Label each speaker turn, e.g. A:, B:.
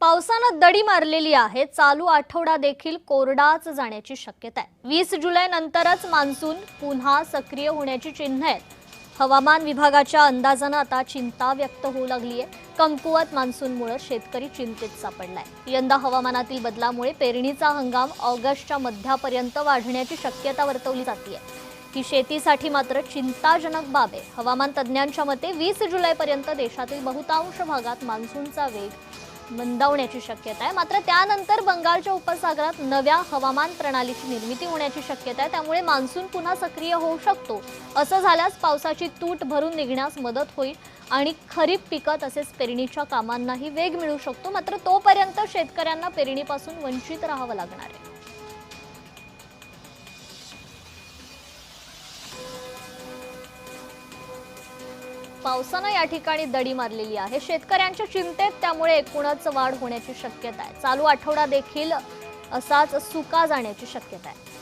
A: पावसानं दडी मारलेली आहे। चालू आठवडा देखील कोरडाच जाण्याची शक्यता आहे। 20 जुलै नंतरच मान्सून पुन्हा सक्रिय होण्याची चिन्ह आहेत। हवामान विभागाच्या अंदाजानं आता चिंता व्यक्त होऊ लागली आहे। कमकुवत मान्सूनमुळे शेतकरी चिंतेत सापडलाय। यंदा हवामानातील बदलामुळे पेरणीचा हंगाम ऑगस्टच्या मध्यापर्यंत वाढण्याची शक्यता वर्तवली जाते। ही शेतीसाठी मात्र चिंताजनक बाब आहे। हवामान तज्ञांच्या मते 20 जुलैपर्यंत देशातील बहुतांश भागात मान्सूनचा वेग मंदावण्याची शक्यता आहे। मात्र त्यानंतर बंगालच्या उपसागरात नव्या हवामान प्रणालीची निर्मिती होण्याची शक्यता आहे। त्यामुळे मान्सून पुन्हा सक्रिय होऊ शकतो। असं झाल्यास पावसाची तूट भरून निघण्यास मदत होईल आणि खरीप पिकं तसेच पेरणीच्या कामांनाही वेग मिळू शकतो। मात्र तोपर्यंत शेतकऱ्यांना पेरणीपासून वंचित राहावं लागणार आहे। पावसानं या ठिकाणी दडी मारलेली आहे। शेतकऱ्यांच्या चिंतेत त्यामुळे एकूणच वाढ होण्याची शक्यता आहे। चालू आठवडा देखील असाच सुका जाण्याची शक्यता आहे।